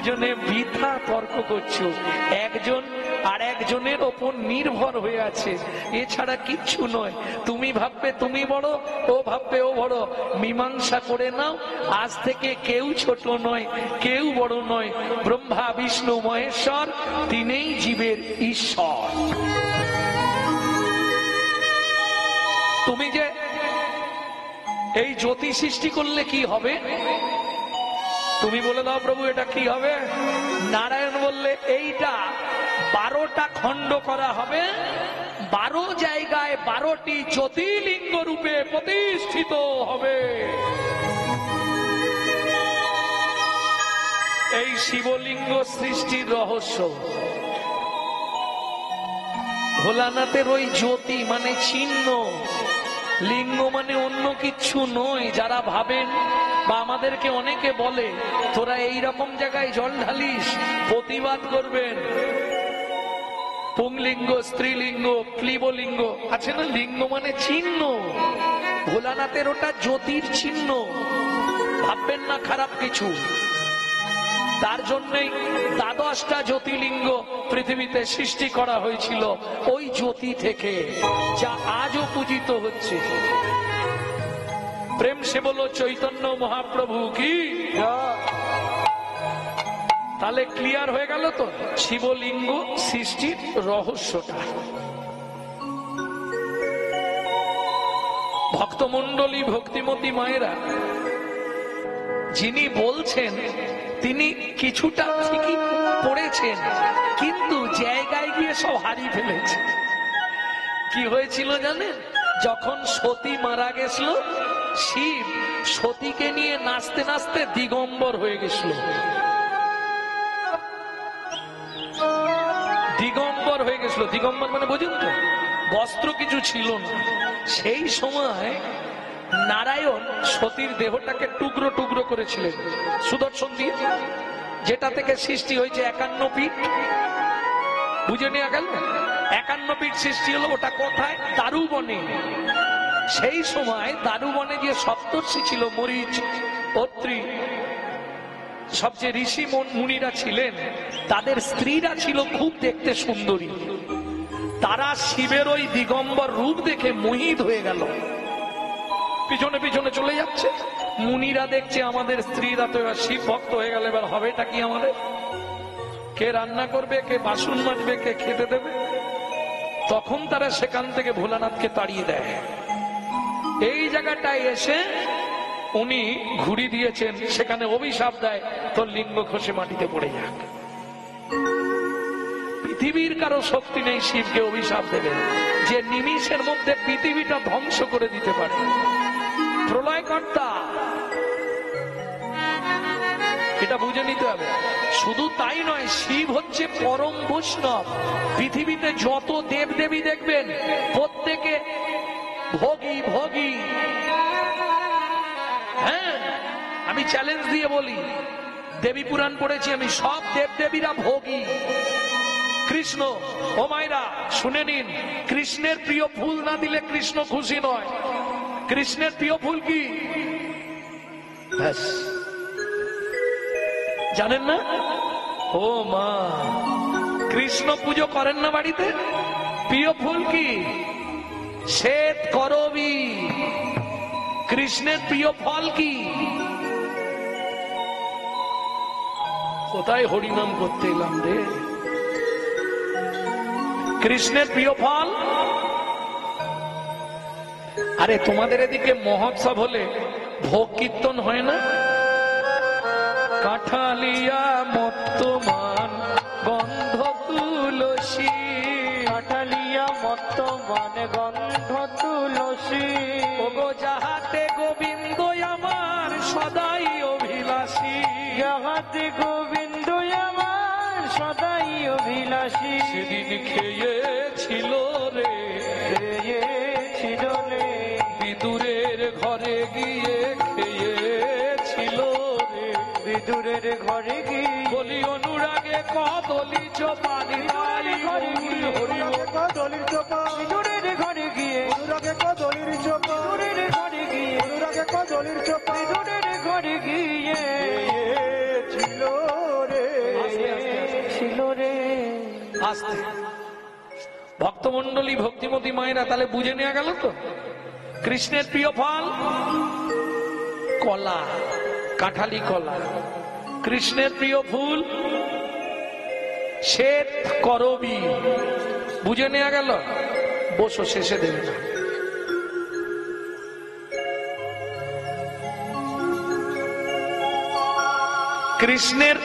দুজনে বৃথা তর্ক করছো, একজন আর একজনের ওপর নির্ভর হয়ে আছে, এছাড়া কিচ্ছু নয়। তুমি ভাববে তুমি বড়, ও ভাববে ও বড়, মীমাংসা করে নাও। আজ থেকে কেউ ছোট নয়, কেউ বড় নয়। ব্রহ্মা বিষ্ণু মহেশ্বর তিনিই জীবের ঈশ্বর। তুমি যে এই জ্যোতি সৃষ্টি করলে কি হবে, তুমি বলে দাও প্রভু এটা কি হবে। নারায়ণ বললে এইটা 12টা খণ্ড করা হবে, 12 জায়গায় 12টি জ্যোতির্লিঙ্গ রূপে প্রতিষ্ঠিত হবে। এই শিবলিঙ্গ সৃষ্টির রহস্য। ভোলানাথের ওই জ্যোতি মানে চিহ্ন, লিঙ্গ মানে অন্য কিছু নয়। যারা ভাবেন বা আমাদেরকে অনেকে বলে তোরা এই রকম জায়গায় জল ঢালিস, প্রতিবাদ করবেন। পুংলিঙ্গ, স্ত্রীলিঙ্গ, ক্লীবলিঙ্গ আছে না, লিঙ্গ মানে চিহ্ন। ভোলানাথের ওটা জ্যোতির চিহ্ন, ভাববেন না খারাপ কিছু। তার জন্যই 12টা জ্যোতির্লিঙ্গ পৃথিবীতে সৃষ্টি করা হয়েছিল ওই জ্যোতি থেকে, যা আজও পূজিত হচ্ছে। প্রেম সে বলো চৈতন্য মহাপ্রভু কি। তাহলে ক্লিয়ার হয়ে গেল তো শিবলিঙ্গ সৃষ্টির রহস্যটা। ভক্তমণ্ডলী, ভক্তিমতী মায়েরা, যিনি বলছেন তিনি কিছুটা ঠিকই পড়েছেন, কিন্তু জায়গায় গিয়ে সব হারিয়ে ফেলেছে। কি হয়েছিল জানেন? যখন সতী মারা গেছিল, শিব সতীকে নিয়ে নাচতে নাচতে দিগম্বর হয়ে গেছিল। দিগম্বর হয়ে গেছিল, দিগম্বর মানে বোঝেন তো, বস্ত্র কিছু ছিল না। সেই সময় নারায়ণ সতীর দেহটাকে টুকরো টুকরো করেছিলেন সুদর্শন দিয়ে, যেটা থেকে সৃষ্টি হয়েছে 51 পীঠ। বুঝে নেওয়া গেল 51 পীঠ সৃষ্টি হলো। ওটা কোথায়? দারুবনে। সেই সময় দারুবনে যে সপ্তর্ষি ছিল, মরিচ, অত্রি, সবচেয়ে ঋষি মুনিরা ছিলেন, তাদের স্ত্রীরা ছিল খুব দেখতে সুন্দরী। তারা শিবের ওই দিগম্বর রূপ দেখে মোহিত হয়ে গেল, পিছনে পিছনে চলে যাচ্ছে। মুনিরা দেখছে আমাদের স্ত্রীরা তো এবার শিব ভক্ত হয়ে গেল, এবার হবেটা কি আমাদের? কে রান্না করবে, কে বাসন মাজবে, কে খেতে দেবে? তখন তারা সেখান থেকে ভোলানাথকে তাড়িয়ে দেয়। এই জায়গাটায় এসে উনি ঘুরি দিয়েছেন, সেখানে অভিশাপ দেয় তোর লিঙ্গ খসে মাটিতে পড়ে যাক। পৃথিবীর কারো শক্তি নেই শিবকে অভিশাপ দেবে, যে নিমিষের মধ্যে পৃথিবীটা ধ্বংস করে দিতে পারে। প্রলয়কর্তা, এটা বুঝে নিতে হবে। শুধু তাই নয়, শিব হচ্ছে পরম বৈষ্ণব। পৃথিবীতে যত দেব দেবী দেখবেন প্রত্যেকে ভোগী ভোগী। হ্যাঁ, আমি চ্যালেঞ্জ দিয়ে বলি, দেবী পুরাণ পড়েছি আমি, সব দেব দেবীরা ভোগী। কৃষ্ণ, ও মায়েরা শুনে নিন, কৃষ্ণের প্রিয় ফুল না দিলে কৃষ্ণ খুশি নয়। কৃষ্ণের প্রিয় ফুল কি জানেন না? ও মা, কৃষ্ণ পুজো করেন না বাড়িতে? প্রিয় ফুল কি? শ্বেত করবী। কৃষ্ণের প্রিয় ফল কি? কোথায় হরিনাম করতে এলাম রে? কৃষ্ণের প্রিয় ফল। আরে তোমাদের এদিকে মহোৎসব হলে ভোগ কীর্তন হয় না? কাঠালিয়া মত্তমান গন্ধ তুলসী, কাঠালিয়া মত্তমান গন্ধ তুলসী। ওগো যাহাতে গোবিন্দ আমার সদাই অভিলাষী, যাহাতে গোবিন্দ আমার সদাই অভিলাষী। সেদিন খেয়েছিল রে, খেয়েছিল রে, বিদুরের ঘরে গিয়ে খেয়েছিল রে। বিদুরের ঘরে গিয়ে বলি অনুরাগে কদলি চোপানি তালি কদলির চোপা। বিদুরের ঘরে গিয়ে অনুরাগে কদলির চোপা। বিদুরের ঘরে গিয়ে অনুরাগে কদলির চোপা। বিদুরের ঘরে গিয়ে ছিল রে, আস্তে ভক্তমন্ডলী ভক্তিমতী মায়েরা তাহলে বুঝে নেওয়া গেল তো কৃষ্ণের প্রিয় ফল কলা, কাঁঠালি কলা। কৃষ্ণের প্রিয় ফুল শ্বেত করবী। বুঝে নেওয়া গেল? বসো, শেষে দেবে না। কৃষ্ণের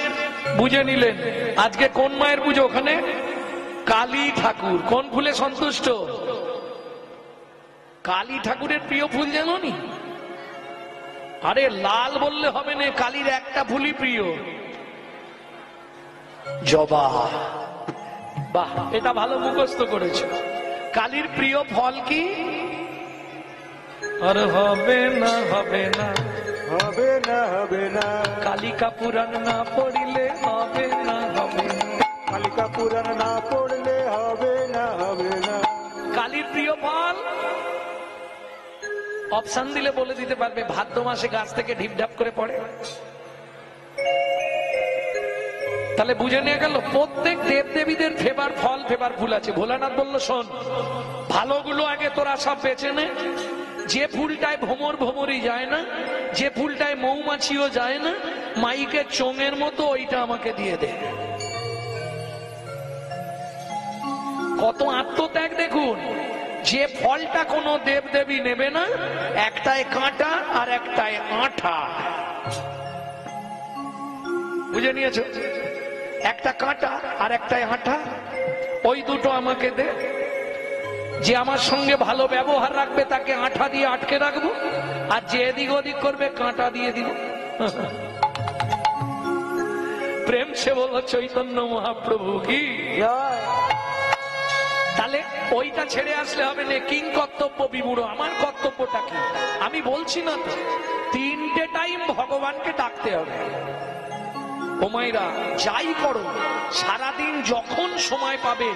বুঝে নিলেন। আজকে কোন মায়ের পুজো? ওখানে কালী ঠাকুর। কোন ফুলে সন্তুষ্ট? কালী ঠাকুরের প্রিয় ফুল জানো নি? আরে লাল বললে হবে না, কালীর একটা ফুলই প্রিয়, জবা। বাহ, এটা ভালো মুখস্থ করেছ। কালীর প্রিয় ফল কি? আর হবে না, হবে না, হবে না, হবে না, কালিকা পুরাণ না পড়িলে হবে না, হবে না, কালিকা পুরাণ না পড়লে হবে না, হবে না। কালীর প্রিয় ফল অপশন দিলে বলে দিতে পারবে। ভাদ্র মাসে গাছ থেকে ঢিপঢাপ করে পড়ে। তাহলে বুঝে নিয়ে গেল প্রত্যেক দেব দেবীদের ফেবার ফল, ফেবার ফুল আছে। ভোলানাথ বলল, শোন, ভালোগুলো আগে তোরা সব বেছে নে। যে ফুলটায় ভ্রমর ভ্রমরই যায় না, যে ফুলটায় মৌমাছিও যায় না, মাইকের চোঙের মতো, ওইটা আমাকে দিয়ে দে। কত আত্মত্যাগ দেখুন। যে ফলটা কোনো দেব দেবী নেবে না, একটায় কাঁটা আর একটায় আঠা। বুঝে নিয়েছো? একটা কাঁটা আর একটায় আঠা, ওই দুটো আমাকে দে। যে আমার সঙ্গে ভালো ব্যবহার রাখবে তাকে আঠা দিয়ে আটকে রাখবো, আর যে এদিক ওদিক করবে কাঁটা দিয়ে দিব। প্রেম সে বলো চৈতন্য মহাপ্রভু কি। তাহলে ওইটা ছেড়ে আসলে হবে না। কিং কর্তব্য বিমূঢ়। আমার কর্তব্যটা কি? আমি বলছি না তো, 3টে টাইম ভগবানকে ডাকতে হবে। ও মায়েরা, যাই করো সারাদিন যখন সময় পাবে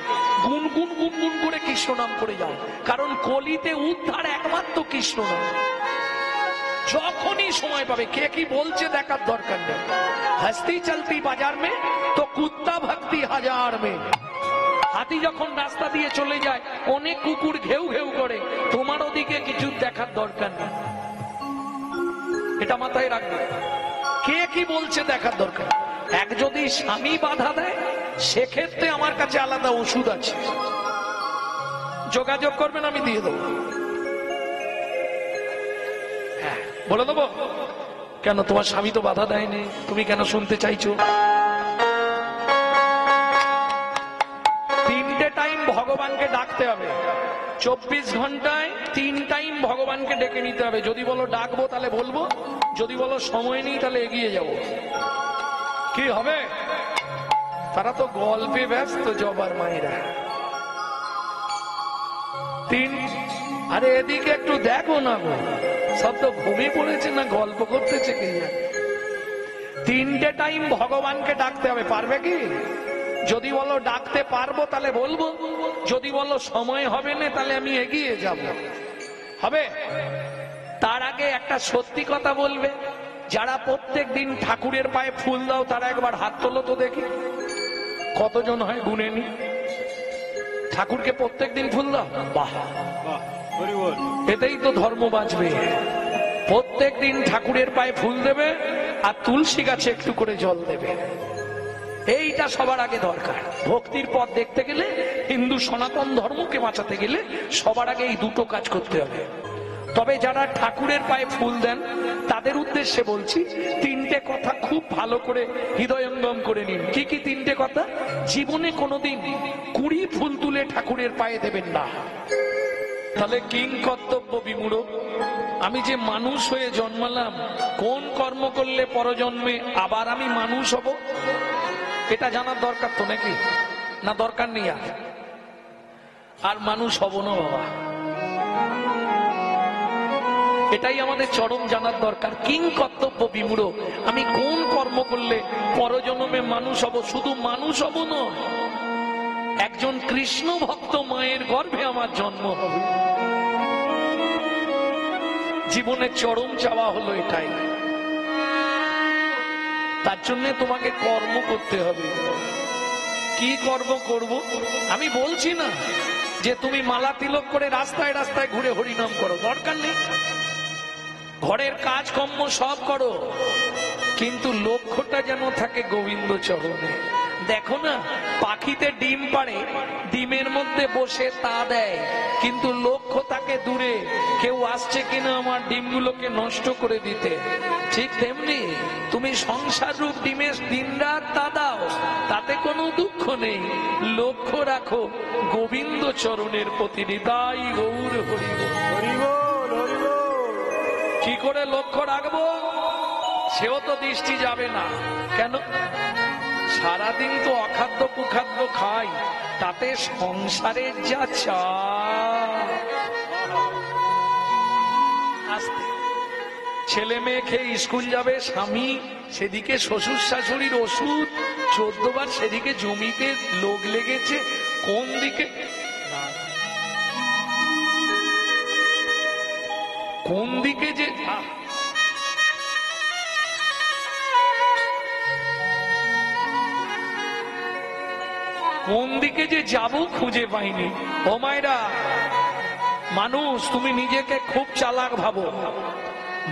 গুনগুন গুনগুন করে কৃষ্ণ নাম করে যাও। কারণ কলিতে উদ্ধার একমাত্র কৃষ্ণ নাম। যখনই সময় পাবে, কে কি বলছে দেখার দরকার নেই। হস্তি চলতি বাজার মে তো কুত্তা ভক্তি হাজার মে। হাতি যখন রাস্তা দিয়ে চলে যায়, অনেক কুকুর ঘেউ ঘেউ করে, তোমার ওদিকে কিছু দেখার দরকার নেই। এটা মাথায় রাখবে। কে কি বলছে দেখার দরকার। এক যদি স্বামী বাধা দেয়, সেক্ষেত্রে আমার কাছে আলাদা ওষুধ আছে, যোগাযোগ করবেন, আমি দিয়ে দেবো। হ্যাঁ, বলে দেবো। কেন? তোমার স্বামী তো বাধা দেয়নি, তুমি কেন শুনতে চাইছো? 3টে টাইম ভগবানকে ডাকতে হবে। 24 ঘন্টায় 3 টাইম ভগবানকে ডেকে নিতে হবে। যদি বলো ডাকবো তাহলে বলবো, যদি বলো সময় নেই তাহলে এগিয়ে যাব। কি হবে? তারা তো গল্পে ব্যস্ত, জবার মায়েরা। 3, আরে এদিকে একটু দেখো না গো, সব তো ঘুমিয়ে পড়েছে না গল্প করতেছে কে জানে। 3টে টাইম ভগবানকে ডাকতে হবে। পারবে কি? যদি বলো ডাকতে পারবো তাহলে বলবো, যদি বলো সময় হবে না তাহলে আমি এগিয়ে যাব। হবে? তার আগে একটা সত্যি কথা বলবে। যারা প্রত্যেক দিন ঠাকুরের পায়ে ফুল দাও তারা একবার হাত তোলো তো দেখি, কতজন হয় গুনে নি। ঠাকুরকে প্রত্যেক দিন ফুল দাও? বাহ, এতেই তো ধর্ম বাঁচবে। প্রত্যেক দিন ঠাকুরের পায়ে ফুল দেবে আর তুলসী গাছে একটু করে জল দেবে। এইটা সবার আগে দরকার। ভক্তির পথ দেখতে গেলে, হিন্দু সনাতন ধর্মকে বাঁচাতে গেলে সবার আগে এই দুটো কাজ করতে হবে। তবে যারা ঠাকুরের পায়ে ফুল দেন তাদের উদ্দেশ্যে বলছি, 3টে কথা খুব ভালো করে হৃদয়ঙ্গম করে নিন। কি কি 3টে কথা? জীবনে কোনোদিন 20 ফুল তুলে ঠাকুরের পায়ে দেবেন না, তাহলে কিং কর্তব্য বিমূঢ়। আমি যে মানুষ হয়ে জন্মালাম, কোন কর্ম করলে পরজন্মে আবার আমি মানুষ হব, এটা জানার দরকার তো নাকি? না দরকার নেই? আর মানুষ হব না বাবা, এটাই আমাদের চরম জানার দরকার। কিং কর্তব্য বিমূঢ়। আমি কোন কর্ম করলে পরজন্মে মানুষ হব। শুধু মানুষ হব না, একজন কৃষ্ণ ভক্ত মায়ের গর্ভে আমার জন্ম হবে। জীবনের চরম চাওয়া হলো এটাই। তার জন্য তোমাকে কর্ম করতে হবে। কি করব করব, আমি বলছি না যে তুমি মালা তিলক করে রাস্তায় রাস্তায় ঘুরে হরিনাম করো, দরকার নেই, ঘরের কাজকর্ম সব করো, কিন্তু লক্ষ্যটা যেন থাকে গোবিন্দ চরণে। দেখো না, পাখিতে ডিম পাড়ে, ডিমের মধ্যে বসে তা দেয়, কিন্তু লক্ষ্য থাকে দূরে, কেউ আসছে কিনা আমার ডিমগুলোকে নষ্ট করে দিতে। ঠিক তেমনি তুমি সংসার রূপ ডিমে দিনরাত তা দাও, তাতে কোনো দুঃখ নেই, লক্ষ্য রাখো গোবিন্দ চরণের প্রতি। হৃদয় গৌর হরিব। কি করে লক্ষ্য রাখবো? সেও তো দৃষ্টি যাবে না। কেন? সারাদিন তো অখাদ্য কুখাদ্য খাই, তাতে সংসারের যা চাপ। ছেলে মেয়ে খেয়ে স্কুল যাবে, স্বামী সেদিকে শ্বশুর শাশুড়ির ওষুধ 14 বার, সেদিকে জমিতে লোক লেগেছে, কোন দিকে কোন দিকে যে কোন দিকে যে যাব খুঁজে পাইনি। ও মায়েরা, মানুষ তুমি নিজেকে খুব চালাক ভাবো,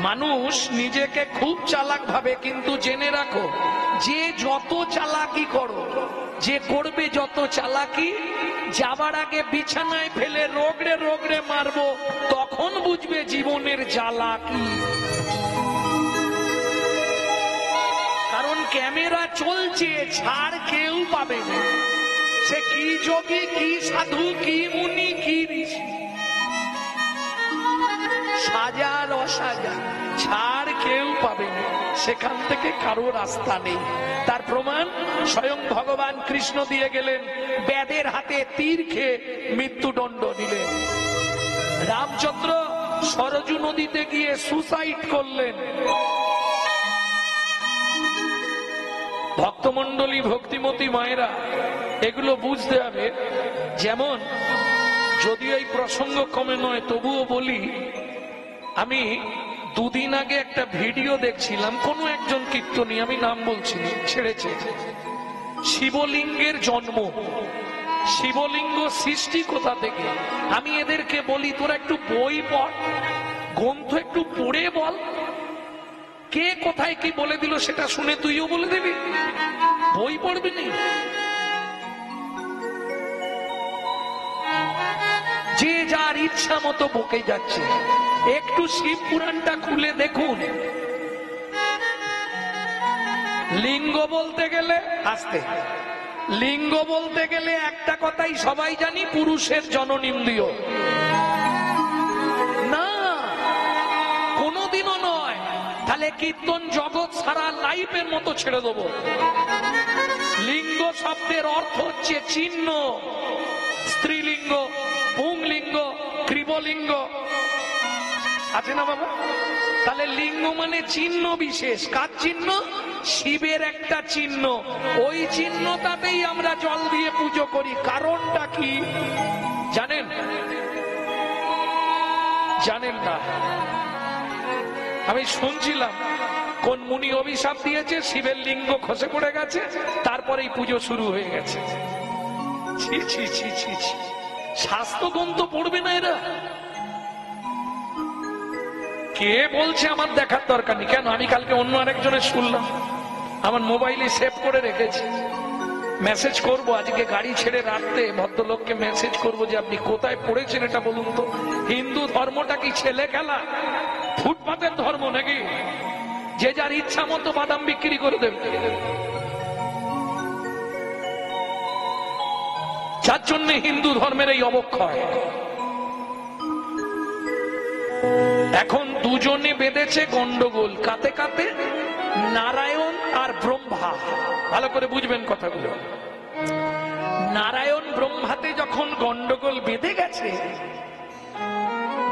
মানুষ নিজেকে খুব চালাক ভাবে, কিন্তু জেনে রাখো যে যত চালাকি করো, যে করবে যত চালাকি, যাবার আগে বিছানায় ফেলে রোগড়ে রোগড়ে মারবো, তখন বুঝবে জীবনের জ্বালা কি। কারণ ক্যামেরা চলছে, ছাড় কেউ পাবে না। সে কি যোগী, কি সাধু, কি মুনি, কি ঋষি, সাজার অসাজা, ছাড় কেউ পাবে না, সেখান থেকে কারো রাস্তা নেই। তার প্রমাণ স্বয়ং ভগবান কৃষ্ণ দিয়ে গেলেন, ব্যাদের হাতে তীর খেয়ে মৃত্যুদণ্ড দিলেন। রামচন্দ্র সরজু নদীতে গিয়ে সুসাইড করলেন। ভক্তমন্ডলী, ভক্তিমতী মায়েরা, এগুলো বুঝতে হবে। যেমন, যদিও এই প্রসঙ্গ কমে নয়, তবুও বলি, আমি দুদিন আগে একটা ভিডিও দেখছিলাম, কোনো একজন কীর্তনী, আমি নাম বলছি, ছেড়েছে শিবলিঙ্গের জন্ম, শিবলিঙ্গ সৃষ্টি কোথা থেকে। আমি এদেরকে বলি, তোরা একটু বই পড়, গ্রন্থ একটু পড়ে বল, কে কোথায় কি বলে দিল সেটা শুনে তুইও বলে দিবি, বই পড়বি নি। যে যার ইচ্ছা মতো বকে যাচ্ছে। একটু শিব পুরাণটা খুলে দেখুন। লিঙ্গ বলতে গেলে, আস্তে, লিঙ্গ বলতে গেলে একটা কথাই সবাই জানি, পুরুষের জননেন্দ্রিয়। না, কোনোদিনও নয়। তাহলে কীর্তন জগৎ সারা লাইফের মতো ছেড়ে দেবো। লিঙ্গ শব্দের অর্থ হচ্ছে চিহ্ন, স্ত্রীলিঙ্গ, পুংলিঙ্গ, কৃপলিঙ্গ, আছে না বাবা? তাহলে লিঙ্গ মানে চিহ্ন বিশেষ। কার চিহ্ন? শিবের একটা চিহ্ন। ওই চিহ্নটাতেই আমরা জল দিয়ে পুজো করি। কারণটা কি জানেন? জানেন না? আমি শুনছিলাম কোন মুনি অভিশাপ দিয়েছে, শিবের লিঙ্গ খসে পড়ে গেছে, তারপরেই পুজো শুরু হয়ে গেছে। ছি ছি ছি ছি ছি, শাস্ত্র গ্রন্থ পড়বে না এরা? কে বলছে আমার দেখার দরকার নেই। কেন? আমি কালকে অন্য আরেকজনের শুনলাম, আমার মোবাইলে সেভ করে রেখেছি, মেসেজ করব আজকে গাড়ি ছেড়ে রাখতে, ভদ্রলোককে মেসেজ করব যে আপনি কোথায় পড়েছেন এটা বলুন তো। হিন্দু ধর্মটা কি ছেলে খেলা, ফুটপাতের ধর্ম নাকি যে যার ইচ্ছা মতো বাদাম বিক্রি করে দেবে? যার জন্য হিন্দু ধর্মের এই অবক্ষয়। এখন দুজনে বেঁধেছে গন্ডগোল, কাতে কাতে? নারায়ণ আর ব্রহ্মা। ভালো করে বুঝবেন কথাগুলো। নারায়ণ ব্রহ্মাতে যখন গন্ডগোল বেঁধে গেছে,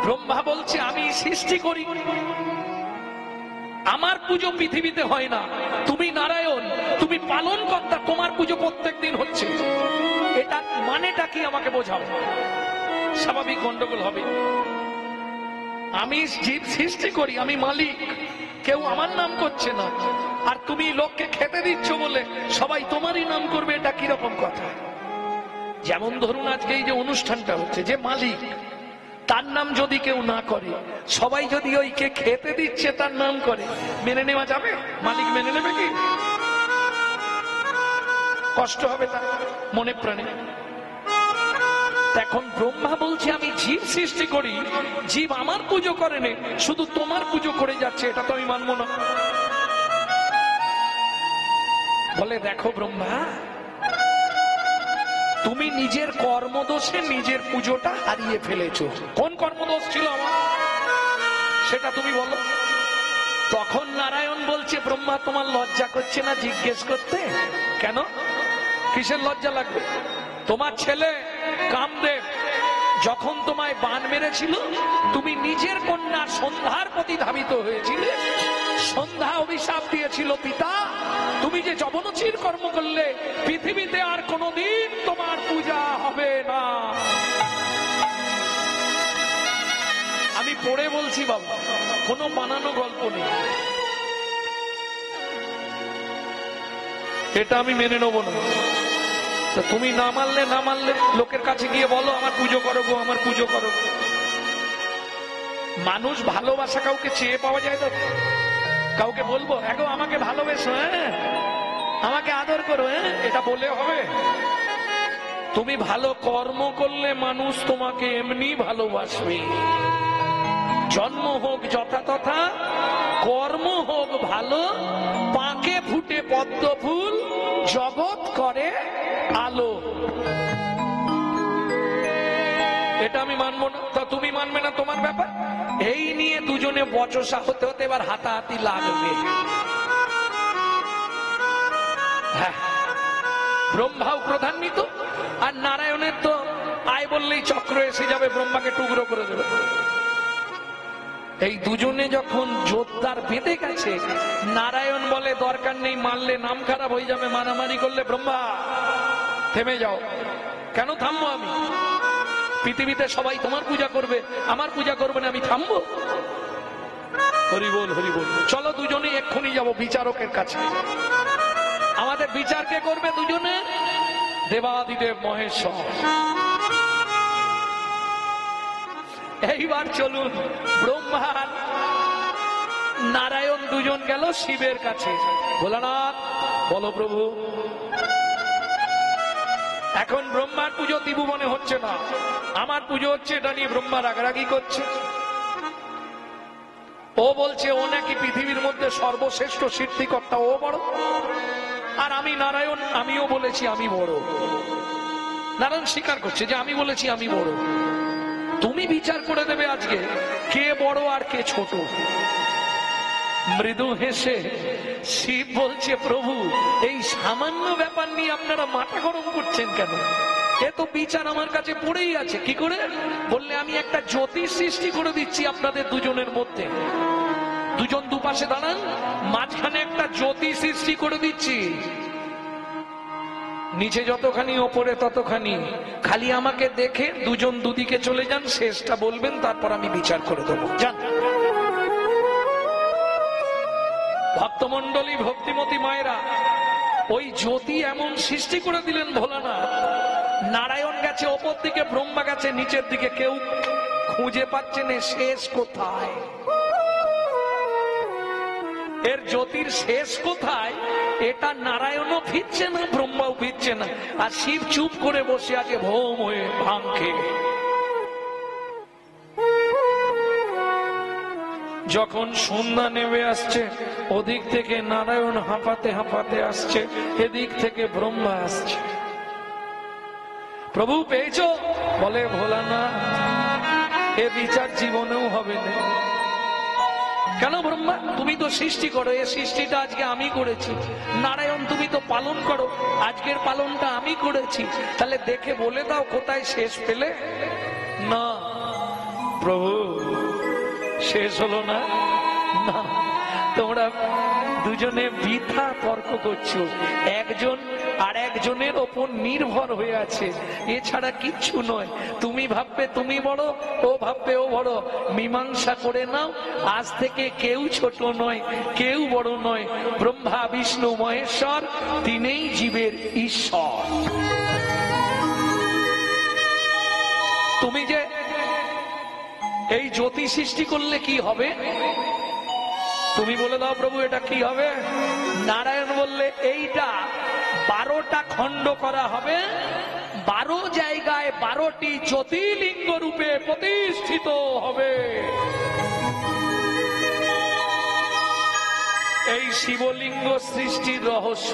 ব্রহ্মা বলছে আমি সৃষ্টি করি, আমার পুজো পৃথিবীতে হয় না, তুমি নারায়ণ, তুমি পালন কর্তা, তোমার পুজো প্রত্যেকদিন হচ্ছে। এটা মানেটা কি আমাকে বোঝাও। স্বাভাবিক গন্ডগোল হবে। আমি জীব সৃষ্টি করি, আমি মালিক, কেউ আমার নাম করছে না, আর তুমি লোককে খেতে দিচ্ছ বলে সবাই তোমারই নাম করবে, এটা কিরকম কথা? যেমন ধরুন আজকে এই যে অনুষ্ঠানটা হচ্ছে, যে মালিক তার নাম যদি কেউ না করে, সবাই যদি ওই কে খেতে দিচ্ছে তার নাম করে, মেনে নেওয়া যাবে? মালিক মেনে নেবে কি? কষ্ট হবে তার মনে প্রাণে। এখন ব্রহ্মা বলছে আমি জীব সৃষ্টি করি, জীব আমার পুজো করে নে, শুধু তোমার পুজো করে যাচ্ছে, এটা তো আমি মানবো না। বলে দেখো ব্রহ্মা, তুমি নিজের কর্মদোষে নিজের পুজোটা হারিয়ে ফেলেছো। কোন কর্মদোষ ছিল আমার, সেটা তুমি বলো। তখন নারায়ণ বলছে ব্রহ্মা তোমার লজ্জা করছে না জিজ্ঞেস করতে? কেন, কিসের লজ্জা লাগবে? তোমার ছেলে কামদেব যখন তোমায় বাণ মেরেছিল, তুমি নিজের কন্যা সন্ধ্যার প্রতি ধাবিত হয়েছিলে, সন্ধ্যা অভিশাপ দিয়েছিল পিতা তুমি যে যবনচির কর্ম করলে, পৃথিবীতে আর কোনোদিন তোমার পূজা হবে না। আমি পড়ে বলছি বাবা, কোনো বানানো গল্প নেই, এটা আমি মেনে নেবো না। তো তুমি না মানলে না মানলে লোকের কাছে গিয়ে বলো আমার পুজো করো গো, আমার পুজো করো। মানুষ ভালোবাসা কাউকে চেয়ে পাওয়া যায় তো? কাউকে বলবো এগো আমাকে ভালোবেসো, হ্যাঁ আমাকে আদর করো, হ্যাঁ এটা বলে হবে? তুমি ভালো কর্ম করলে মানুষ তোমাকে এমনি ভালোবাসবে। জন্ম হোক যথাতথা, কর্ম হোক ভালো, পাকে ফুটে পদ্ম ফুল, জগৎ করে আলো। এটা আমি মানবো না, তা তুমি মানবে না, তোমার ব্যাপার। এই নিয়ে দুজনে বচসা হতে হতে এবার হাতাহাতি লাগবে। হ্যাঁ, ব্রহ্মাও ক্রোধান্বিত, আর নারায়ণের তো আয় বললেই চক্র এসে যাবে, ব্রহ্মাকে টুকরো করে দেবে। এই দুজনে যখন জোরদার বেঁধে গেছে, নারায়ণ বলে দরকার নেই, মারলে নাম খারাপ হয়ে যাবে, মারামারি করলে। ব্রহ্মা থেমে যাও। কেন থামবো আমি? পৃথিবীতে সবাই তোমার পূজা করবে, আমার পূজা করবে না, আমি থামবো? হরি বল হরি বল। চলো দুজনে এক্ষুনি যাব বিচারকের কাছে। আমাদের বিচার কে করবে? দুজনে দেবাদিদেব মহেশ্বর। এইবার চলুন, ব্রহ্মা নারায়ণ দুজন গেল শিবের কাছে। ভোলানাথ বলো প্রভু। এখন ব্রহ্মার পুজো ত্রিভুবনে হচ্ছে না, আমার পুজো হচ্ছে, এটা নিয়ে ব্রহ্মা রাগারাগি করছে। ও বলছে ও নাকি পৃথিবীর মধ্যে সর্বশ্রেষ্ঠ সৃষ্টিকর্তা, ও বড়, আর আমি নারায়ণ, আমিও বলেছি আমি বড়। নারায়ণ স্বীকার করছে যে আমি বলেছি আমি বড়। তুমি বিচার করে দেবে আজকে কে বড় আর কে ছোট। মৃদু হেসে শিব বলছে প্রভু, এই সামান্য ব্যাপার নিয়ে আপনারা মাথা গরম করছেন কেন? এ তো বিচার আমার কাছে পড়েই আছে। কি করে? বললে আমি একটা জ্যোতিষ সৃষ্টি করে দিচ্ছি আপনাদের দুজনের মধ্যে। দুজন দুপাশে দাঁড়ান, মাঝখানে একটা জ্যোতি সৃষ্টি করে দিচ্ছি। নিচে যতখানি ওপরে ততখানি, খালি আমাকে দেখে দুজন দুদিকে চলে যান, শেষটা বলবেন, তারপর আমি বিচার করে দেবো। যান। ভক্তমন্ডলী, ভক্তিমতী মায়েরা, ওই জ্যোতি এমন সৃষ্টি করে দিলেন ভোলানাথ। নারায়ণ গেছে ওপর দিকে, ব্রহ্মা গেছে নিচের দিকে, কেউ খুঁজে পাচ্ছে না শেষ কোথায়। এর জ্যোতির শেষ কোথায় এটা নারায়ণও ফিরছে না, ব্রহ্মাও ফিরছে না, আর শিব চুপ করে বসে আছে ভৌম হয়ে ভাঙ খেয়ে। যখন সন্ধ্যা নেমে আসছে, ওদিক থেকে নারায়ণ হাঁপাতে হাঁপাতে আসছে, এদিক থেকে ব্রহ্মা আসছে। প্রভু পেয়েছো? বলে ভোলানাথ এ বিচার জীবনেও হবে না। কেন ব্রহ্মা? তুমি তো সৃষ্টি করো, এই সৃষ্টিটা আজকে আমি করেছি। নারায়ণ তুমি তো পালন করো, আজকের পালনটা আমি করেছি। তাহলে দেখে বলে দাও কোথায় শেষ পেলে? না প্রভু, শেষ হলো না। তোমরা দুজনে বৃথা তর্ক করছো। একজন আর একজনের ওপর নির্ভর হয়ে আছে, এছাড়া কিচ্ছু নয়। তুমি ভাববে তুমি বড়, ও ভাববে ও বড়, মীমাংসা করে নাও। আজ থেকে কেউ ছোট নয়, কেউ বড় নয়। ব্রহ্মা বিষ্ণু মহেশ্বর তিনিই জীবের ঈশ্বর। তুমি যে এই জ্যোতি সৃষ্টি করলে কি হবে, তুমি বলে দাও প্রভু এটা কি হবে। নারায়ণ বললে এইটা 12টা খণ্ড করা হবে, 12 জায়গায় 12টি জ্যোতির্লিঙ্গ রূপে প্রতিষ্ঠিত হবে। এই শিবলিঙ্গ সৃষ্টির রহস্য।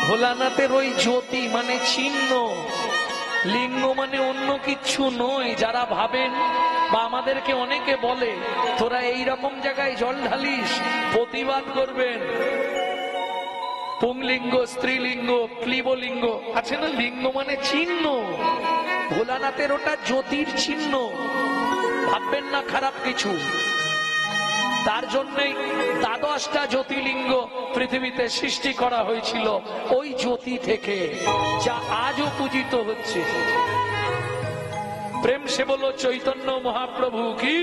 ভোলানাথের ওই জ্যোতি মানে চিহ্ন, লিঙ্গ মানে অন্য কিছু নয়। যারা ভাবেন বা আমাদেরকে অনেকে বলে তোরা এই রকম জায়গায় জল ঢালিস, প্রতিবাদ করবেন। পুংলিঙ্গ, স্ত্রীলিঙ্গ, ক্লীবলিঙ্গ আছে না, লিঙ্গ মানে চিহ্ন। ভোলানাথের ওটা জ্যোতির চিহ্ন, ভাববেন না খারাপ কিছু। তার জন্যই 12টা জ্যোতির্লিঙ্গ পৃথিবীতে সৃষ্টি করা হয়েছিল ওই জ্যোতি থেকে, যা আজও পূজিত হচ্ছে। প্রেম সে বলো চৈতন্য মহাপ্রভু কি।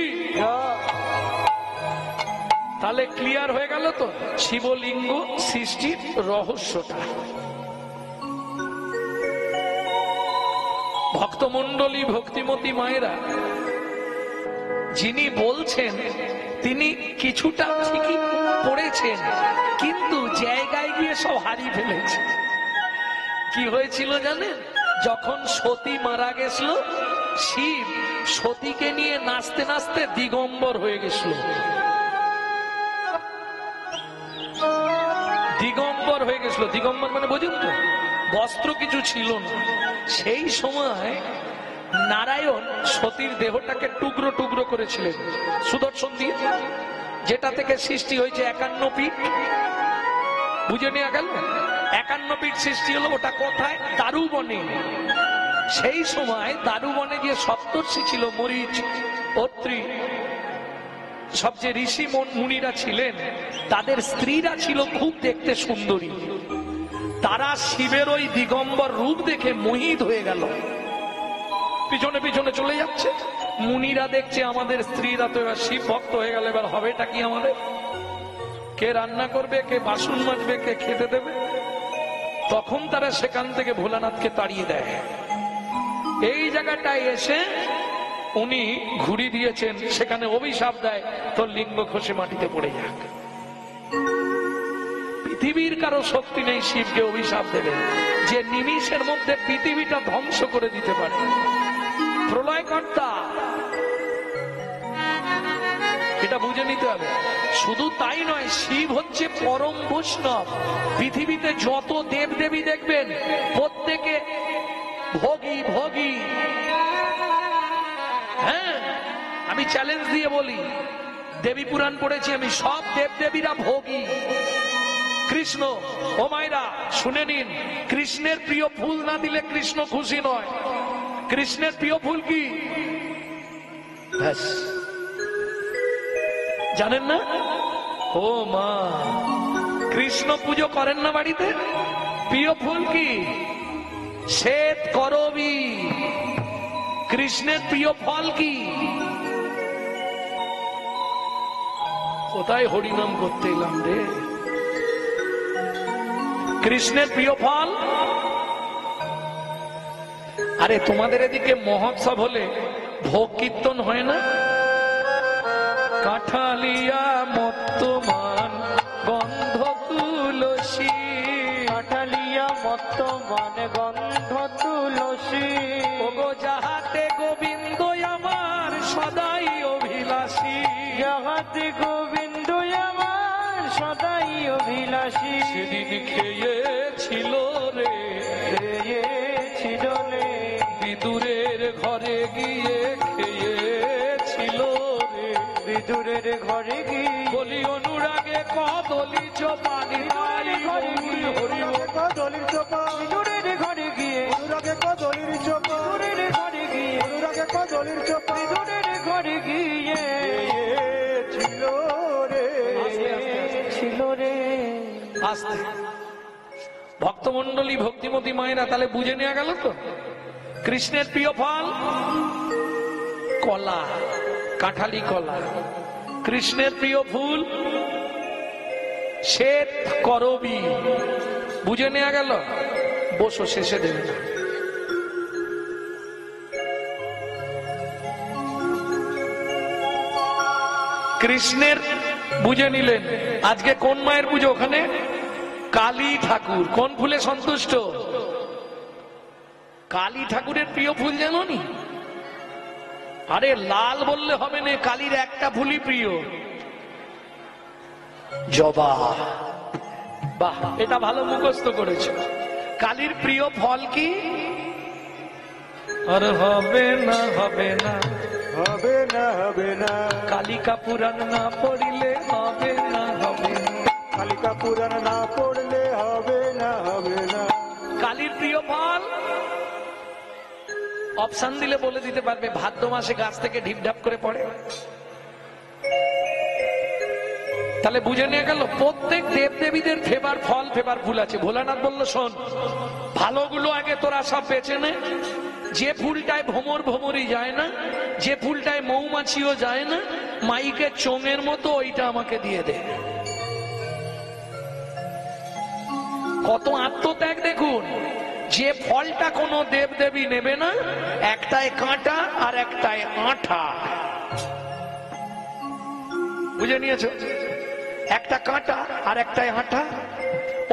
তাহলে ক্লিয়ার হয়ে গেল তো শিবলিঙ্গ সৃষ্টির রহস্যটা। ভক্তমণ্ডলী, ভক্তিমতী মায়েরা, যিনি বলছেন তিনি কিছুটা ঠিকই পড়েছেন, কিন্তু জায়গায় গিয়ে সব হারিয়ে ফেলেছে। কি হয়েছিল জানেন? যখন সতী মারা গেছিল, শিব সতীকে নিয়ে নাচতে নাচতে দিগম্বর হয়ে গেছিল। দিগম্বর হয়ে গেছিল, দিগম্বর মানে বোঝেন তো, বস্ত্র কিছু ছিল না। সেই সময় নারায়ণ সতীর দেহটাকে টুকরো টুকরো করেছিলেন সুদর্শন দিয়ে, যেটা থেকে সৃষ্টি হয়েছে 51 পীঠ। বুঝে নেওয়া গেল 51 পীঠ সৃষ্টি হলো। ওটা কোথায়? দারুবনে। সেই সময় দারুবনে যে সপ্তর্ষি ছিল, মরিচ, অত্রি, সব যে ঋষি মুনিরা ছিলেন, তাদের স্ত্রীরা ছিল খুব দেখতে সুন্দরী। তারা শিবের ওই দিগম্বর রূপ দেখে মোহিত হয়ে গেল, পিছনে পিছনে চলে যাচ্ছে। মুনিরা দেখছে আমাদের স্ত্রীরা তো এবার শিব ভক্ত হয়ে গেল, এবার হবেটা কি আমাদের? কে রান্না করবে, কে বাসন মাজবে, কে খেতে দেবে? তখন তারা সেখান থেকে ভোলানাথকে তাড়িয়ে দেয়। এই জায়গাটায় এসে উনি ঘুরি দিয়েছেন, সেখানে অভিশাপ দেয়, তোর লিঙ্গ খসে মাটিতে পড়ে যাক। পৃথিবীর কারো শক্তি নেই শিবকে অভিশাপ দেবে, যে নিমিষের মধ্যে পৃথিবীটা ধ্বংস করে দিতে পারে। প্রলয়কর্তা, এটা বুঝে নিতে হবে। শুধু তাই নয়, শিব হচ্ছে পরম বৈষ্ণব। পৃথিবীতে যত দেবদেবী দেখবেন প্রত্যেকে ভোগী ভোগী। হ্যাঁ, আমি চ্যালেঞ্জ দিয়ে বলি, দেবী পুরাণ পড়েছি আমি, সব দেবদেবীরা ভোগী। কৃষ্ণ, ও মায়েরা শুনে নিন, কৃষ্ণের প্রিয় ফুল না দিলে কৃষ্ণ খুশি নয়। কৃষ্ণের প্রিয় ফুল কি জানেন না? ও মা, কৃষ্ণ পুজো করেন না বাড়িতে? প্রিয় ফুল কি? শ্বেত করবী। কৃষ্ণের প্রিয় ফল কি? কোথায় হরিনাম করতে এলাম রে? কৃষ্ণের প্রিয় ফল। আরে তোমাদের এদিকে মহোৎসব হলে ভোগ কীর্তন হয় না? কাঠালিয়া মত্তমান গন্ধ তুলসী, কাঠালিয়া মত্তমান গন্ধ তুলসী। ওগো যাহাতে গোবিন্দ আমার সদাই অভিলাষী, যাহাতে গোবিন্দ আমার সদাই অভিলাষী। সেদিন খেয়েছিল রে, খেয়েছিল রে, বিদুরের ঘরে গিয়ে খেয়েছিল রে। বিদুরের ঘরে গিয়ে বলি অনুরাগে কদলি চোপানি তারি হরি হরি কদলির চোপা। বিদুরের ঘরে গিয়ে অনুরাগে কদলির চোপা। বিদুরের ঘরে গিয়ে অনুরাগে কদলির চোপা। বিদুরের ঘরে গিয়ে ছিল রে, ছিল রে। আসতে ভক্তমন্ডলী ভক্তিমতী মায়েরা তাহলে বুঝে নেওয়া গেল তো কৃষ্ণের প্রিয় ফল কলা, কাঁঠালি কলা। কৃষ্ণের প্রিয় ফুল শ্বেত করবী। বুঝে নেওয়া গেল? বসো, শেষে দেবে না। কৃষ্ণের বুঝে নিলেন। আজকে কোন মায়ের পুজো? ওখানে কালী ঠাকুর। কোন ফুলে সন্তুষ্ট? কালী ঠাকুরের প্রিয় ফুল জানো নি? আরে লাল বললে হবে না, কালীর একটা ফুলই প্রিয়, জবা। বাহ, এটা ভালো মুখস্থ করেছ। কালীর প্রিয় ফল কি? আর হবে না, হবে না, হবে না, হবে না, কালিকা পুরাণ না পড়িলে হবে না, হবে না, কালিকা পুরাণ না পড়লে হবে না, হবে না। কালীর প্রিয় ফল অপশন দিলে বলে দিতে পারবে। ভাদ্র মাসে গাছ থেকে ঢিপঢাপ করে পড়ে। তাহলে বুঝে নিয়ে গেল প্রত্যেক দেব দেবীদের ফেভার ফল, ফেভার ফুল আছে। ভোলানাথ বলল, শোন, ভালোগুলো আগে তোরা সব বেছে নে। যে ফুলটায় ভ্রমর ভ্রমরই যায় না, যে ফুলটায় মৌমাছিও যায় না, মাইকে চোঙের মতো, ওইটা আমাকে দিয়ে দে। কত আত্মত্যাগ দেখুন। যে ফলটা কোনো দেব দেবী নেবে না, একটায় কাঁটা আর একটায় আঠা। বুঝে নিয়েছো? একটা কাঁটা আর একটায় আঠা,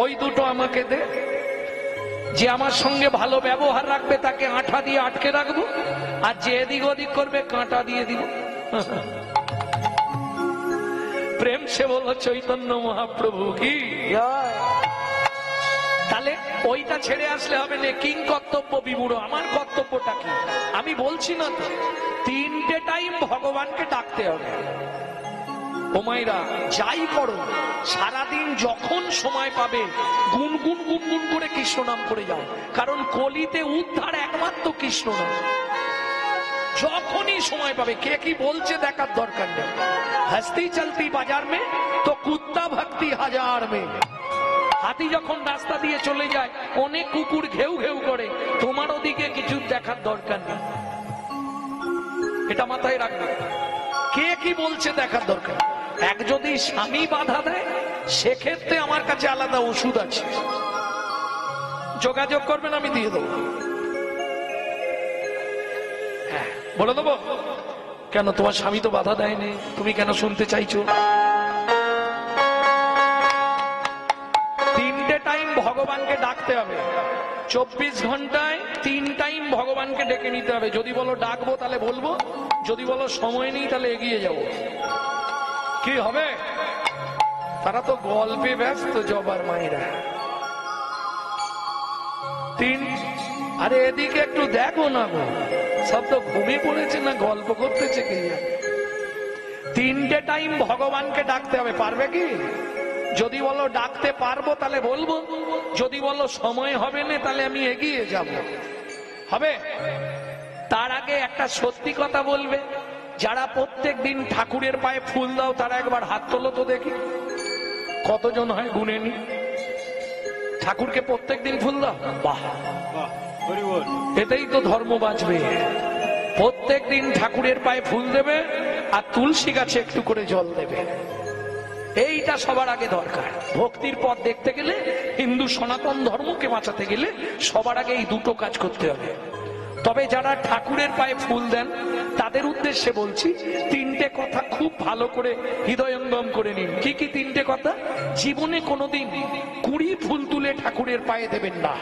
ওই দুটো আমাকে দে। যে আমার সঙ্গে ভালো ব্যবহার রাখবে তাকে আঠা দিয়ে আটকে রাখবো, আর যে এদিক ওদিক করবে কাঁটা দিয়ে দিব। প্রেম সে বলো চৈতন্য মহাপ্রভু কি। তাহলে ওইটা ছেড়ে আসলে হবে না। কিং কর্তব্য বিমূঢ়। আমার কর্তব্যটা কি? আমি বলছি না তো, 3টে টাইম ভগবানকে ডাকতে হবে। ও মায়েরা, যাই করো, সারাদিন যখন সময় পাবে গুনগুন গুনগুন করে কৃষ্ণ নাম করে যাও। কারণ কলিতে উদ্ধার একমাত্র কৃষ্ণ নাম। যখনই সময় পাবে, কে কি বলছে দেখার দরকার নেই। হস্তি চলতি বাজার মে তো কুত্তা ভক্তি হাজার মে। হাতি যখন রাস্তা দিয়ে চলে যায়, অনেক কুকুর ঘেউ ঘেউ করে, তোমার ওদিকে কিছু দেখার দরকার নেই। এটা মাথায় রাখবে। কে কি বলছে দেখার দরকার। এক যদি স্বামী বাধা দেয়, সেক্ষেত্রে আমার কাছে আলাদা ওষুধ আছে, যোগাযোগ করবেন, আমি দিয়ে দেবো। হ্যাঁ, বলে দেবো। কেন? তোমার স্বামী তো বাধা দেয়নি, তুমি কেন শুনতে চাইছো? 3টে টাইম ভগবানকে ডাকতে হবে। 24 ঘন্টায় 3 টাইম ভগবানকে ডেকে নিতে হবে। যদি বলো ডাকবো তাহলে বলবো, যদি বলো সময় নেই তাহলে এগিয়ে যাব। কি হবে? তারা তো গল্পে ব্যস্ত, জবার মায়েরা। 3, আরে এদিকে একটু দেখো না গো, সব তো ঘুমিয়ে পড়েছে না গল্প করতেছে কি। 3টে টাইম ভগবানকে ডাকতে হবে। পারবে কি? যদি বলো ডাকতে পারবো তাহলে বলবো, যদি বলো সময় হবে না তাহলে আমি এগিয়ে যাব। হবে? তার আগে একটা সত্যি কথা বলবে। যারা প্রত্যেক দিন ঠাকুরের পায়ে ফুল দাও তারা একবার হাত তোলো তো দেখি, কতজন হয় গুনে নি। ঠাকুরকে প্রত্যেক দিন ফুল দাও? বাহ, এটাই তো ধর্ম বাঁচবে। প্রত্যেক দিন ঠাকুরের পায়ে ফুল দেবে আর তুলসী গাছে একটু করে জল দেবে। এইটা সবার আগে দরকার। ভক্তির পথ দেখতে গেলে, হিন্দু সনাতন ধর্মকে বাঁচাতে গেলে সবার আগে এই দুটো কাজ করতে হবে। তবে যারা ঠাকুরের পায়ে ফুল দেন তাদের উদ্দেশ্যে বলছি, 3টে কথা খুব ভালো করে হৃদয়ঙ্গম করে নিন। কি কি 3টে কথা? জীবনে কোনোদিন 20 ফুল তুলে ঠাকুরের পায়ে দেবেন না।